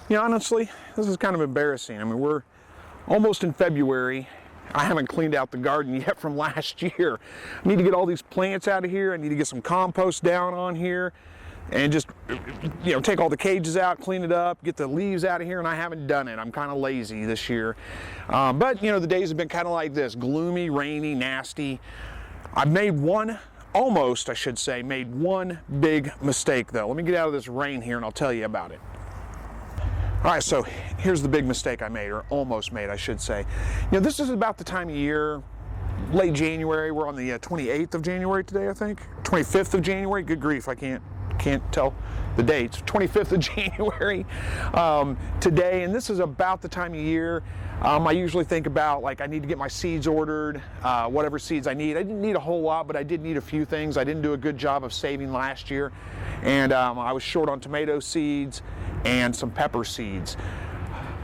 Yeah, honestly, this is kind of embarrassing. I mean, we're almost in February. I haven't cleaned out the garden yet from last year. I need to get all these plants out of here. I need to get some compost down on here and just, you know, take all the cages out, clean it up, get the leaves out of here, and I haven't done it. I'm kind of lazy this year. But, you know, the days have been kind of like this, gloomy, rainy, nasty. I've made one, almost, I should say, made one big mistake, though. Let me get out of this rain here, and I'll tell you about it. All right, so here's the big mistake I made, or almost made, I should say. You know, this is about the time of year, late January. We're on the 28th of January today, I think. 25th of January. Good grief, I can't tell the dates. 25th of January today, and this is about the time of year. I usually think about, like, I need to get my seeds ordered, whatever seeds I need. I didn't need a whole lot, but I did need a few things. I didn't do a good job of saving last year, and I was short on tomato seeds and some pepper seeds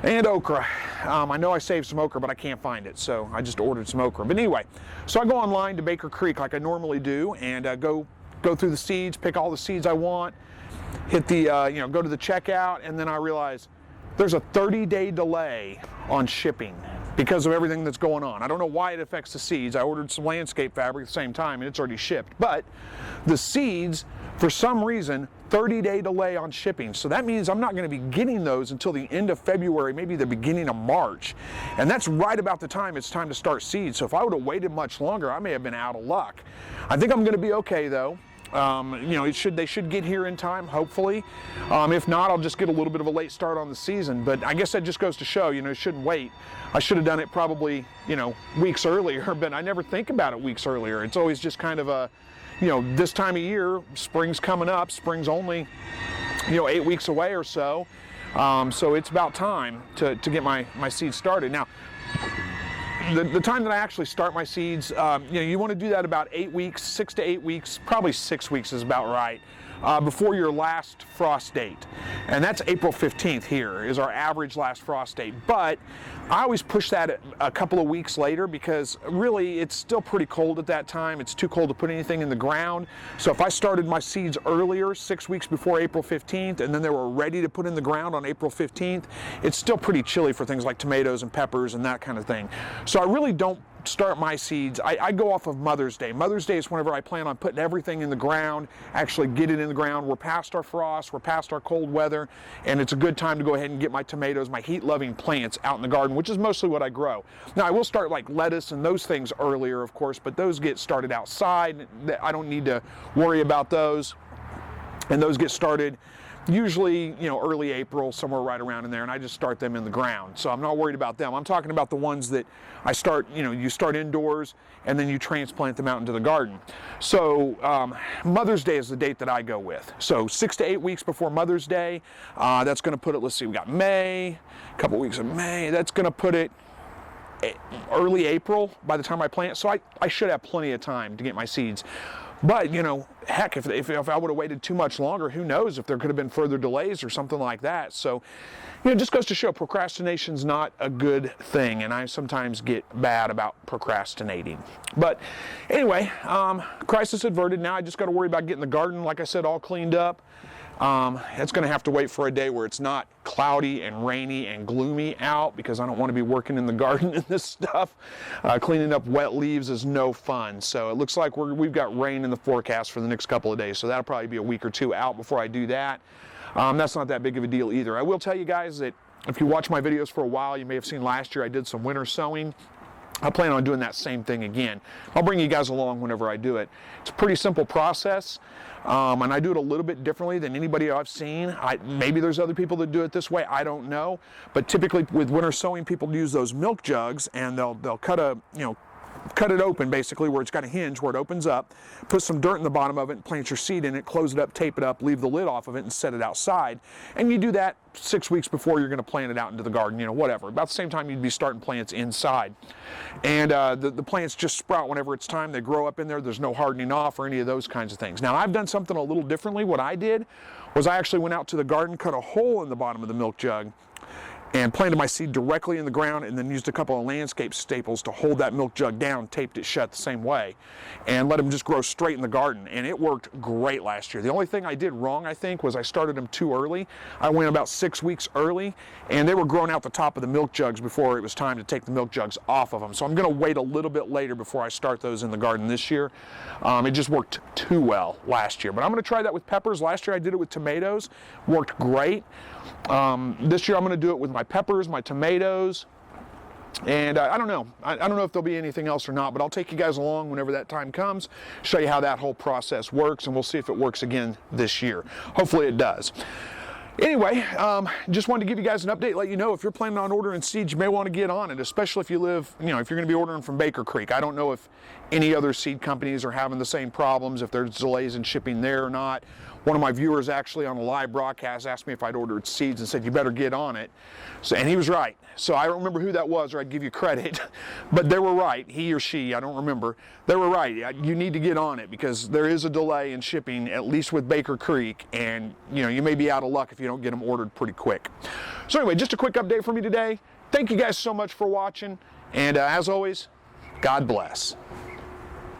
and okra. I know I saved some okra, but I can't find it, so I just ordered some okra. But anyway, so I go online to Baker Creek like I normally do, and go through the seeds, pick all the seeds I want, hit the you know, go to the checkout, and then I realize there's a 30-day delay on shipping because of everything that's going on. I don't know why it affects the seeds. I ordered some landscape fabric at the same time, and it's already shipped. But the seeds, for some reason, 30-day delay on shipping. So that means I'm not going to be getting those until the end of February, maybe the beginning of March. And that's right about the time it's time to start seeds. So if I would have waited much longer, I may have been out of luck. I think I'm going to be okay, though. You know, they should get here in time, hopefully. If not, I'll just get a little bit of a late start on the season. But I guess that just goes to show, you know, you shouldn't wait. I should have done it probably, you know, weeks earlier, but I never think about it weeks earlier. It's always just kind of a, you know, this time of year, spring's coming up. Spring's only, you know, 8 weeks away or so. So it's about time to get my seeds started. Now, the time that I actually start my seeds, you know, you want to do that about 8 weeks, 6 to 8 weeks, probably 6 weeks is about right, before your last frost date. And that's April 15th here is our average last frost date. But I always push that a couple of weeks later because really it's still pretty cold at that time. It's too cold to put anything in the ground. So if I started my seeds earlier, 6 weeks before April 15th, and then they were ready to put in the ground on April 15th, it's still pretty chilly for things like tomatoes and peppers and that kind of thing. So I really don't start my seeds. I go off of Mother's Day. Mother's Day is whenever I plan on putting everything in the ground, actually get it in the ground. We're past our frost, we're past our cold weather, and it's a good time to go ahead and get my tomatoes, my heat-loving plants out in the garden, which is mostly what I grow. Now, I will start like lettuce and those things earlier, of course, but those get started outside. I don't need to worry about those, and those get started usually, you know, early April, somewhere right around in there, and I just start them in the ground. So I'm not worried about them. I'm talking about the ones that I start, you know, you start indoors and then you transplant them out into the garden. So Mother's Day is the date that I go with. So 6 to 8 weeks before Mother's Day, that's going to put it, let's see, we got May, a couple weeks of May, that's going to put it early April by the time I plant. So I should have plenty of time to get my seeds. But, you know, heck, if I would have waited too much longer, who knows if there could have been further delays or something like that. So, you know, it just goes to show procrastination's not a good thing, and I sometimes get bad about procrastinating. But anyway, crisis averted. Now I just got to worry about getting the garden, like I said, all cleaned up. It's going to have to wait for a day where it's not cloudy and rainy and gloomy out because I don't want to be working in the garden in this stuff. Cleaning up wet leaves is no fun. So it looks like we've got rain in the forecast for the next couple of days. So that'll probably be a week or two out before I do that. That's not that big of a deal either. I will tell you guys that if you watch my videos for a while, you may have seen last year I did some winter sowing. I plan on doing that same thing again. I'll bring you guys along whenever I do it. It's a pretty simple process, and I do it a little bit differently than anybody I've seen. Maybe there's other people that do it this way, I don't know. But typically with winter sowing, people use those milk jugs, and they'll cut it open basically where it's got a hinge where it opens up, put some dirt in the bottom of it and plant your seed in it, close it up, tape it up, leave the lid off of it and set it outside. And you do that 6 weeks before you're going to plant it out into the garden, you know, whatever. About the same time you'd be starting plants inside. And the plants just sprout whenever it's time. They grow up in there. There's no hardening off or any of those kinds of things. Now I've done something a little differently. What I did was I actually went out to the garden, cut a hole in the bottom of the milk jug, and planted my seed directly in the ground, and then used a couple of landscape staples to hold that milk jug down, taped it shut the same way, and let them just grow straight in the garden. And it worked great last year. The only thing I did wrong, I think, was I started them too early. I went about 6 weeks early, and they were growing out the top of the milk jugs before it was time to take the milk jugs off of them. So I'm going to wait a little bit later before I start those in the garden this year. It just worked too well last year. But I'm going to try that with peppers. Last year I did it with tomatoes. Worked great. This year I'm going to do it with my peppers, my tomatoes, and I don't know. I don't know if there'll be anything else or not, but I'll take you guys along whenever that time comes, show you how that whole process works, and we'll see if it works again this year. Hopefully it does. Anyway, just wanted to give you guys an update, let you know if you're planning on ordering seeds, you may want to get on it, especially if you live, if you're going to be ordering from Baker Creek. I don't know if any other seed companies are having the same problems, if there's delays in shipping there or not. One of my viewers actually on a live broadcast asked me if I'd ordered seeds and said, you better get on it. And he was right. So I don't remember who that was, or I'd give you credit, but they were right. He or she, I don't remember. They were right. You need to get on it because there is a delay in shipping, at least with Baker Creek, and you may be out of luck if you don't get them ordered pretty quick. So anyway, just a quick update for me today. Thank you guys so much for watching, and as always, God bless.